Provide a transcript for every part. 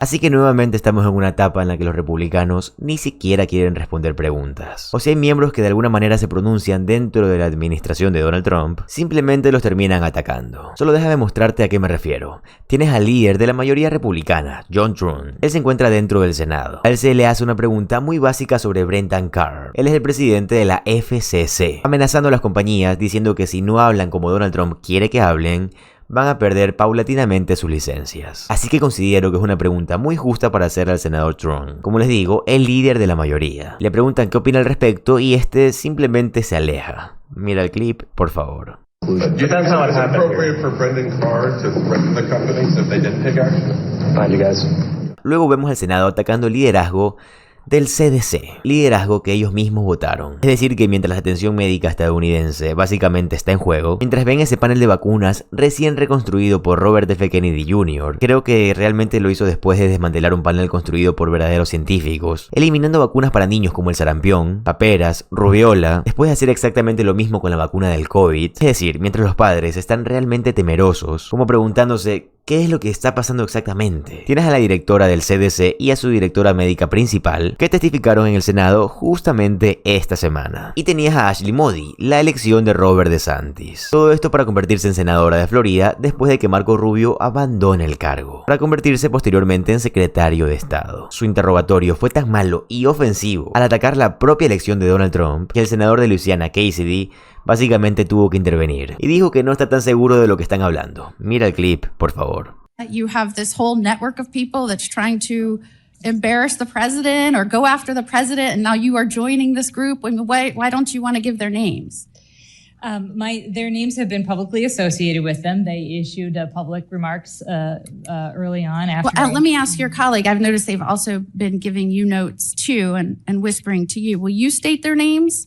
Así que nuevamente estamos en una etapa en la que los republicanos ni siquiera quieren responder preguntas. O si hay miembros que de alguna manera se pronuncian dentro de la administración de Donald Trump, simplemente los terminan atacando. Solo déjame mostrarte a qué me refiero. Tienes al líder de la mayoría republicana, John Thune. Él se encuentra dentro del Senado. A él se le hace una pregunta muy básica sobre Brendan Carr. Él es el presidente de la FCC, amenazando a las compañías diciendo que si no hablan como Donald Trump quiere que hablen, van a perder paulatinamente sus licencias. Así que considero que es una pregunta muy justa para hacerle al senador Trump. Como les digo, el líder de la mayoría. Le preguntan qué opina al respecto y este simplemente se aleja. Mira el clip, por favor. Do you think it was appropriate for Brendan Carr to threaten the companies if they didn't take action? Find you guys. Luego vemos al Senado atacando el liderazgo del CDC, liderazgo que ellos mismos votaron. Es decir que mientras la atención médica estadounidense básicamente está en juego, mientras ven ese panel de vacunas recién reconstruido por Robert F. Kennedy Jr., creo que realmente lo hizo después de desmantelar un panel construido por verdaderos científicos, eliminando vacunas para niños como el sarampión, paperas, rubiola, después de hacer exactamente lo mismo con la vacuna del COVID. Es decir, mientras los padres están realmente temerosos, como preguntándose ¿qué es lo que está pasando exactamente? Tienes a la directora del CDC y a su directora médica principal que testificaron en el Senado justamente esta semana. Y tenías a Ashley Moody, la elección de Robert DeSantis. Todo esto para convertirse en senadora de Florida después de que Marco Rubio abandone el cargo, para convertirse posteriormente en secretario de Estado. Su interrogatorio fue tan malo y ofensivo al atacar la propia elección de Donald Trump que el senador de Luisiana, Cassidy, básicamente tuvo que intervenir y dijo que no está tan seguro de lo que están hablando. Mira el clip, por favor. You have this whole network of people that's trying to embarrass the president or go after the president, and now you are joining this group. Why don't you want to give their names? Their names have been publicly associated with them. They issued public remarks early on. After let me ask your colleague. I've noticed they've also been giving you notes too and whispering to you. Will you state their names?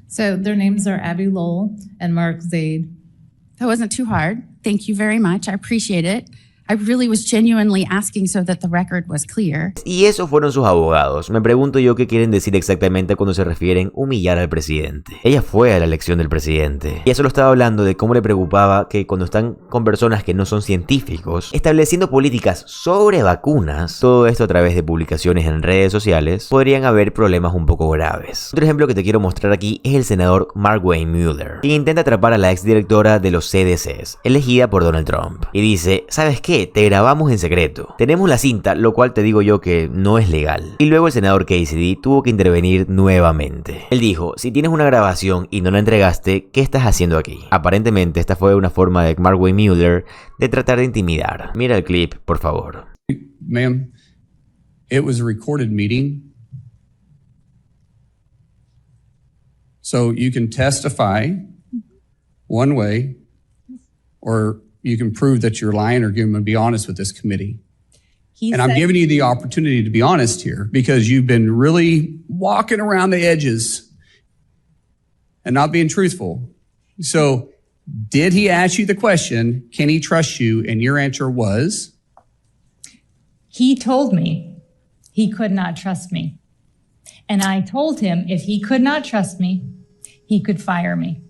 So their names are Abby Lowell and Mark Zaid. That wasn't too hard. Thank you very much. I appreciate it. I really was genuinely asking so that the record was clear. Y esos fueron sus abogados. Me pregunto yo qué quieren decir exactamente cuando se refieren humillar al presidente. Ella fue a la elección del presidente. Y eso lo estaba hablando de cómo le preocupaba que cuando están con personas que no son científicos, estableciendo políticas sobre vacunas, todo esto a través de publicaciones en redes sociales, podrían haber problemas un poco graves. Otro ejemplo que te quiero mostrar aquí es el senador Mark Wayne Mueller, quien intenta atrapar a la exdirectora de los CDCs, elegida por Donald Trump. Y dice, ¿sabes qué? Te grabamos en secreto. Tenemos la cinta, lo cual te digo yo que no es legal. Y luego el senador Cassidy tuvo que intervenir nuevamente. Él dijo, si tienes una grabación y no la entregaste, ¿qué estás haciendo aquí? Aparentemente esta fue una forma de Mark Wayne Mueller de tratar de intimidar. Mira el clip, por favor. Ma'am, it was a recorded meeting. So you can testify one way or you can prove that you're lying or going to be honest with this committee. I'm giving you the opportunity to be honest here because you've been really walking around the edges and not being truthful. So did he ask you the question, can he trust you? And your answer was? He told me he could not trust me. And I told him if he could not trust me, he could fire me.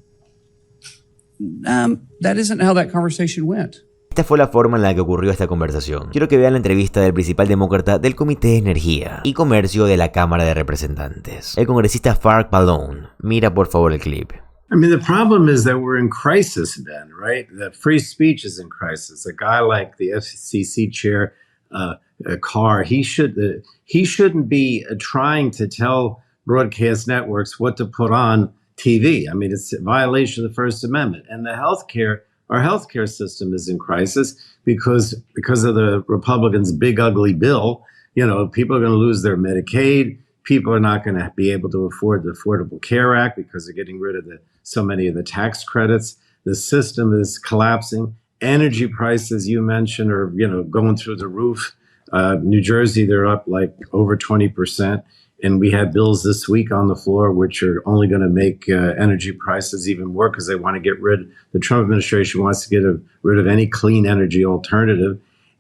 That isn't how that conversation went. Esta fue la forma en la que ocurrió esta conversación. Quiero que vean la entrevista del principal demócrata del Comité de Energía y Comercio de la Cámara de Representantes, el congresista Fark Pallone. Mira por favor el clip. I mean, the problem is that we're in crisis, Ben, right? That free speech is in crisis. A guy like the FCC chair, Carr, he shouldn't be trying to tell broadcast networks what to put on TV. I mean, it's a violation of the First Amendment. And our healthcare system is in crisis because of the Republicans' big ugly bill. You know, people are going to lose their Medicaid. People are not going to be able to afford the Affordable Care Act because they're getting rid of so many of the tax credits. The system is collapsing. Energy prices, you mentioned, are going through the roof. New Jersey, they're up like over 20%. And we had bills this week on the floor which are only going to make energy prices even more because they want to get rid. The Trump administration wants to get rid of any clean energy alternative.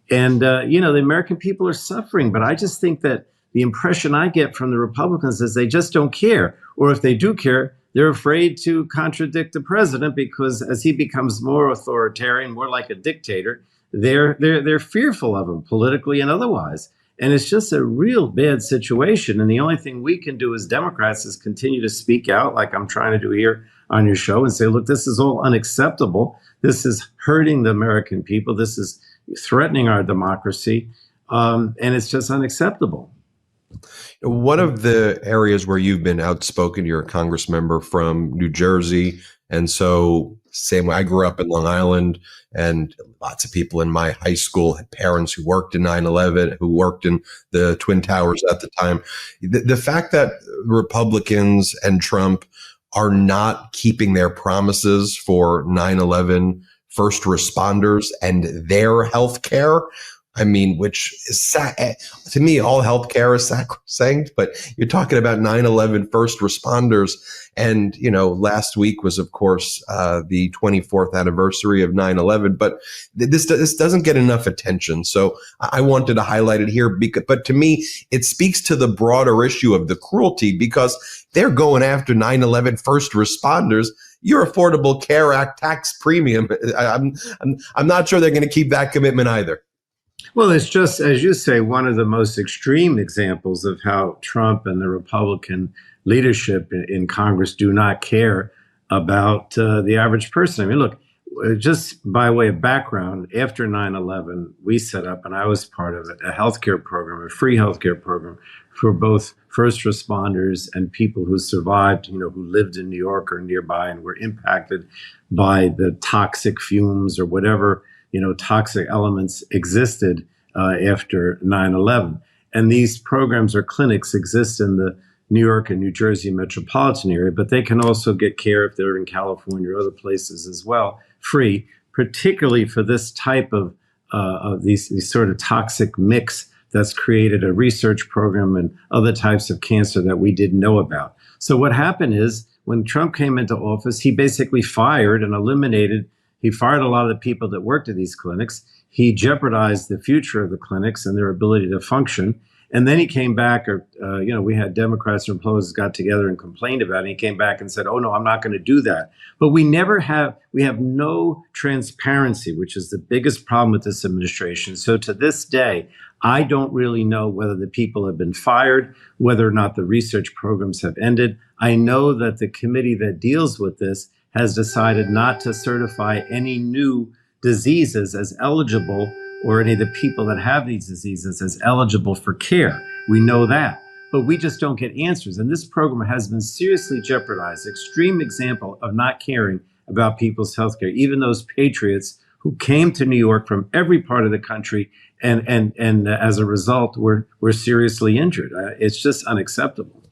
And, the American people are suffering. But I just think that the impression I get from the Republicans is they just don't care. Or if they do care, they're afraid to contradict the president because as he becomes more authoritarian, more like a dictator, they're fearful of him politically and otherwise. And it's just a real bad situation. And the only thing we can do as Democrats is continue to speak out, like I'm trying to do here on your show, and say, look, this is all unacceptable. This is hurting the American people. This is threatening our democracy. And it's just unacceptable. One of the areas where you've been outspoken, you're a Congress member from New Jersey. And so same way, I grew up in Long Island, and lots of people in my high school had parents who worked in 9/11, who worked in the Twin Towers at the time. The fact that Republicans and Trump are not keeping their promises for 9/11 first responders and their health care, I mean, which is, to me, all healthcare is sacrosanct, but you're talking about 9/11 first responders. And, you know, last week was, of course, the 24th anniversary of 9/11, but this doesn't get enough attention. So I wanted to highlight it here, but to me, it speaks to the broader issue of the cruelty, because they're going after 9/11 first responders. Your Affordable Care Act tax premium, I'm not sure they're going to keep that commitment either. Well, it's just, as you say, one of the most extreme examples of how Trump and the Republican leadership in Congress do not care about the average person. I mean, look, just by way of background, after 9/11, we set up, and I was part of it, a healthcare program, a free healthcare program for both first responders and people who survived, you know, who lived in New York or nearby and were impacted by the toxic fumes or whatever, you know, toxic elements existed after 9/11. And these programs or clinics exist in the New York and New Jersey metropolitan area, but they can also get care if they're in California or other places as well, free, particularly for this type of these sort of toxic mix that's created a research program and other types of cancer that we didn't know about. So what happened is, when Trump came into office, he basically fired and eliminated. He fired a lot of the people that worked at these clinics. He jeopardized the future of the clinics and their ability to function. And then he came back, we had Democrats and Republicans got together and complained about it. He came back and said, oh, no, I'm not going to do that. But we have no transparency, which is the biggest problem with this administration. So to this day, I don't really know whether the people have been fired, whether or not the research programs have ended. I know that the committee that deals with this has decided not to certify any new diseases as eligible, or any of the people that have these diseases as eligible for care. We know that, but we just don't get answers. And this program has been seriously jeopardized. Extreme example of not caring about people's health care, even those patriots who came to New York from every part of the country and as a result were seriously injured. It's just unacceptable.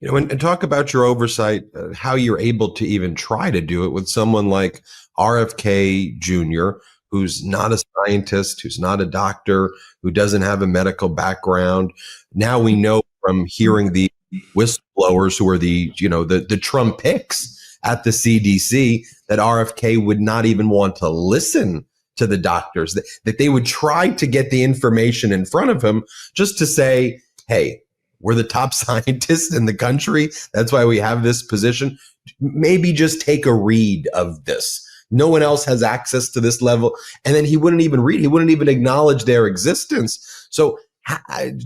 You know, and talk about your oversight, how you're able to even try to do it with someone like RFK Jr., who's not a scientist, who's not a doctor, who doesn't have a medical background. Now we know from hearing the whistleblowers who are the Trump picks at the CDC that RFK would not even want to listen to the doctors, that they would try to get the information in front of him just to say, hey, we're the top scientists in the country. That's why we have this position. Maybe just take a read of this. No one else has access to this level. And then he wouldn't even read. He wouldn't even acknowledge their existence. So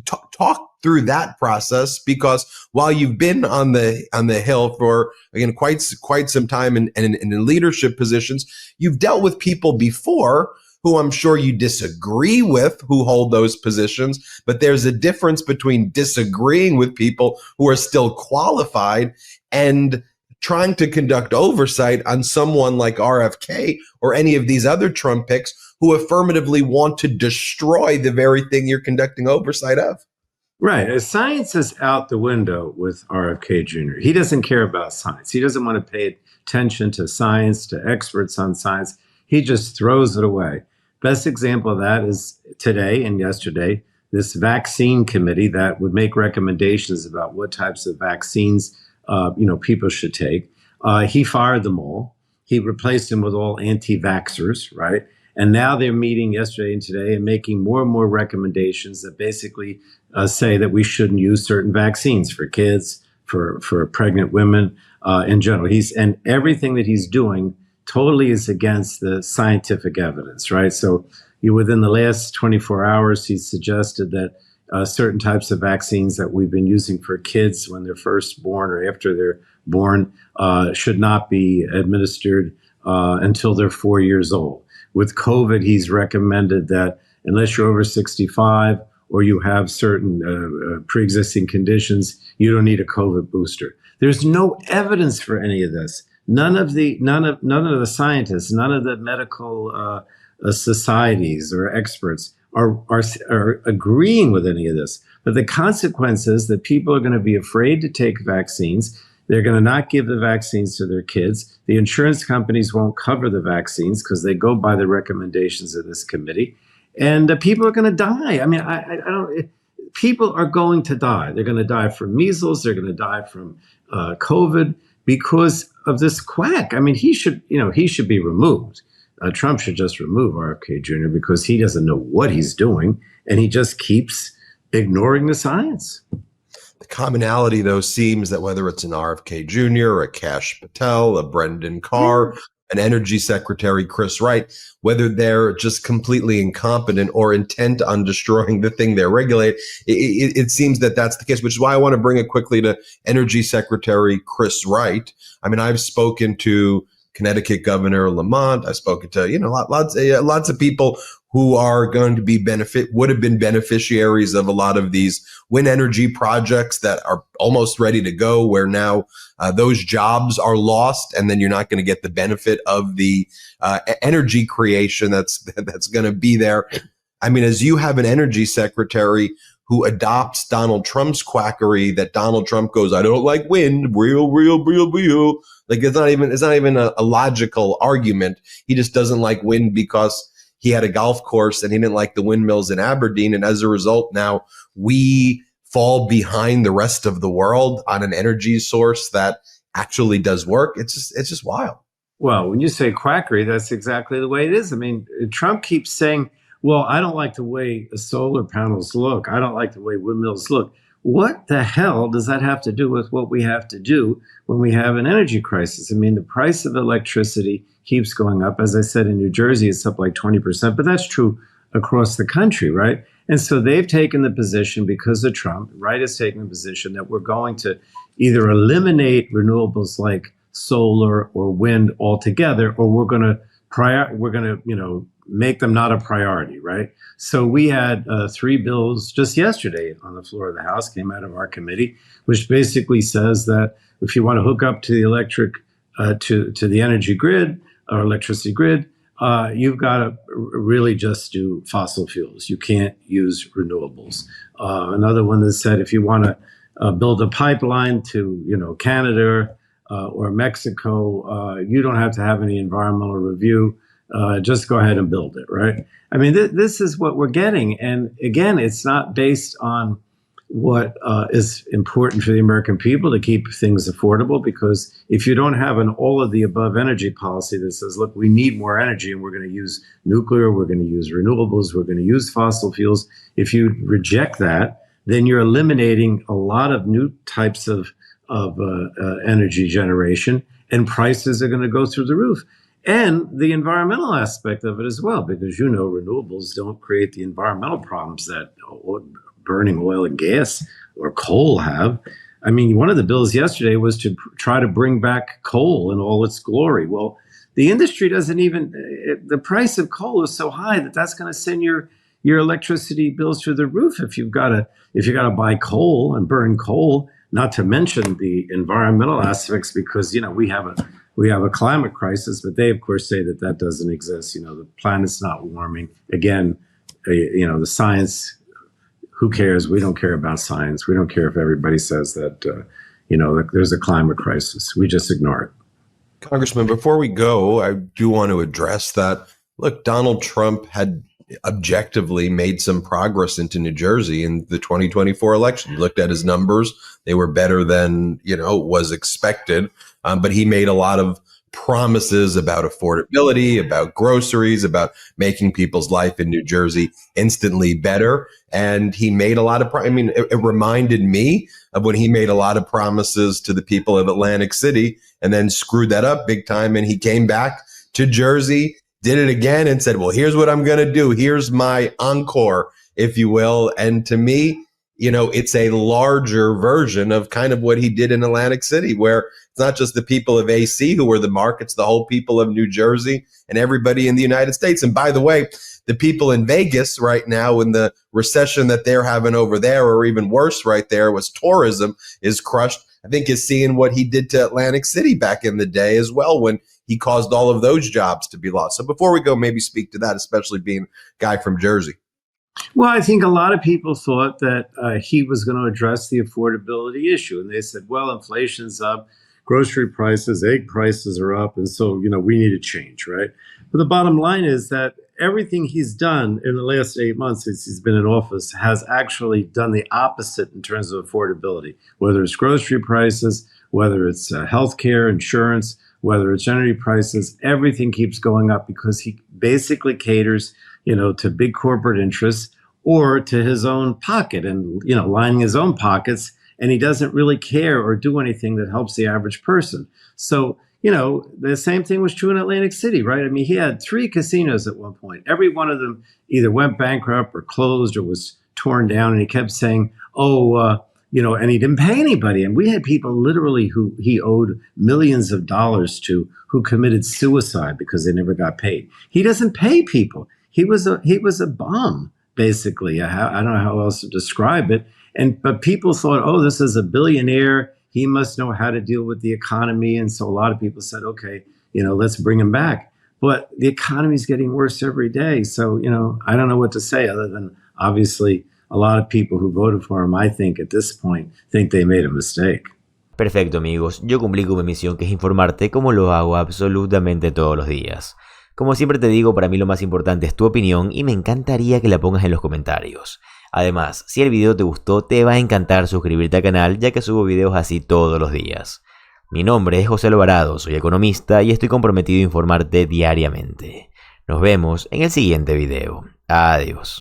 talk through that process, because while you've been on the Hill for, again, quite some time and in leadership positions, you've dealt with people before who I'm sure you disagree with, who hold those positions. But there's a difference between disagreeing with people who are still qualified and trying to conduct oversight on someone like RFK or any of these other Trump picks who affirmatively want to destroy the very thing you're conducting oversight of. Right. Science is out the window with RFK Jr. He doesn't care about science. He doesn't want to pay attention to science, to experts on science. He just throws it away. Best example of that is today and yesterday, this vaccine committee that would make recommendations about what types of vaccines people should take. He fired them all. He replaced them with all anti-vaxxers, right? And now they're meeting yesterday and today and making more and more recommendations that basically say that we shouldn't use certain vaccines for kids, for pregnant women in general. And everything that he's doing totally is against the scientific evidence, right? So within the last 24 hours, he suggested that certain types of vaccines that we've been using for kids when they're first born or after they're born should not be administered until they're 4 years old. With COVID, he's recommended that unless you're over 65 or you have certain pre-existing conditions, you don't need a COVID booster. There's no evidence for any of this. None of the scientists, none of the medical societies or experts are agreeing with any of this. But the consequence is that people are going to be afraid to take vaccines. They're going to not give the vaccines to their kids. The insurance companies won't cover the vaccines because they go by the recommendations of this committee. And people are going to die. I mean, I don't. People are going to die. They're going to die from measles. They're going to die from COVID because of this quack. I mean, he should be removed. Trump should just remove RFK Jr. because he doesn't know what he's doing, and he just keeps ignoring the science. The commonality, though, seems that whether it's an RFK Jr., a Kash Patel, a Brendan Carr, an Energy Secretary Chris Wright, whether they're just completely incompetent or intent on destroying the thing they're regulating, it seems that that's the case, which is why I want to bring it quickly to Energy Secretary Chris Wright. I mean, I've spoken to Connecticut Governor Lamont. I've spoken to, lots of people who are going to be would have been beneficiaries of a lot of these wind energy projects that are almost ready to go, where now those jobs are lost, and then you're not going to get the benefit of the energy creation that's going to be there. I mean, as you have an energy secretary who adopts Donald Trump's quackery, that Donald Trump goes, I don't like wind, real. Like it's not even a logical argument. He just doesn't like wind because he had a golf course and he didn't like the windmills in Aberdeen. And as a result, now we fall behind the rest of the world on an energy source that actually does work. It's just wild. Well, when you say quackery, that's exactly the way it is. I mean, Trump keeps saying, well, I don't like the way solar panels look. I don't like the way windmills look. What the hell does that have to do with what we have to do when we have an energy crisis? I mean, the price of electricity keeps going up. As I said, in New Jersey, it's up like 20%, but that's true across the country, right? And so they've taken the position, because of Trump, right, has taken the position that we're going to either eliminate renewables like solar or wind altogether, or we're going to make them not a priority, right? So we had 3 bills just yesterday on the floor of the House, came out of our committee, which basically says that if you want to hook up to the electric, to the energy grid or electricity grid, you've got to really just do fossil fuels. You can't use renewables. Another one that said if you want to build a pipeline to Canada or Mexico, you don't have to have any environmental review. Just go ahead and build it, right? I mean, this is what we're getting. And again, it's not based on what is important for the American people to keep things affordable, because if you don't have an all of the above energy policy that says, look, we need more energy and we're going to use nuclear, we're going to use renewables, we're going to use fossil fuels. If you reject that, then you're eliminating a lot of new types of energy generation, and prices are going to go through the roof. And the environmental aspect of it as well, because renewables don't create the environmental problems that burning oil and gas or coal have. I mean, one of the bills yesterday was to try to bring back coal in all its glory. Well, the industry doesn't even, the price of coal is so high that that's going to send your electricity bills through the roof if you've got to buy coal and burn coal, not to mention the environmental aspects, because, we have a climate crisis, but they, of course, say that doesn't exist. The planet's not warming. Again, the science, who cares? We don't care about science. We don't care if everybody says that, there's a climate crisis. We just ignore it. Congressman, before we go, I do want to address that. Look, Donald Trump had objectively made some progress into New Jersey in the 2024 election. He looked at his numbers. They were better than, was expected. But he made a lot of promises about affordability, about groceries, about making people's life in New Jersey instantly better. And he made a lot of, it reminded me of when he made a lot of promises to the people of Atlantic City and then screwed that up big time. And he came back to Jersey, did it again, and said, well, here's what I'm going to do. Here's my encore, if you will. And to me, you know, it's a larger version of kind of what he did in Atlantic City, where it's not just the people of AC who are the markets, the whole people of New Jersey and everybody in the United States. And by the way, the people in Vegas right now, in the recession that they're having over there, or even worse right there, was tourism is crushed, I think is seeing what he did to Atlantic City back in the day as well, when he caused all of those jobs to be lost. So before we go, maybe speak to that, especially being a guy from Jersey. Well, I think a lot of people thought that he was going to address the affordability issue. And they said, well, inflation's up, grocery prices, egg prices are up. And so, you know, we need to change, right? But the bottom line is that everything he's done in the last 8 months since he's been in office has actually done the opposite in terms of affordability, whether it's grocery prices, whether it's healthcare, insurance, whether it's energy prices. Everything keeps going up because he basically caters, you know, to big corporate interests or to his own pocket and, you know, lining his own pockets. And he doesn't really care or do anything that helps the average person. So, you know, the same thing was true in Atlantic City, right? I mean, he had 3 casinos at one point. Every one of them either went bankrupt or closed or was torn down. And he kept saying, you know, and he didn't pay anybody. And we had people literally who he owed millions of dollars to who committed suicide because they never got paid. He doesn't pay people. He was a bum, basically. I don't know how else to describe it. But people thought, oh, this is a billionaire. He must know how to deal with the economy. And so a lot of people said, okay, you know, let's bring him back. But the economy is getting worse every day. So, you know, I don't know what to say other than obviously a lot of people who voted for him, I think at this point, think they made a mistake. Perfecto, amigos. Yo cumplí con mi misión, que es informarte como lo hago absolutamente todos los días. Como siempre te digo, para mí lo más importante es tu opinión y me encantaría que la pongas en los comentarios. Además, si el video te gustó, te va a encantar suscribirte al canal, ya que subo videos así todos los días. Mi nombre es José Alvarado, soy economista y estoy comprometido a informarte diariamente. Nos vemos en el siguiente video. Adiós.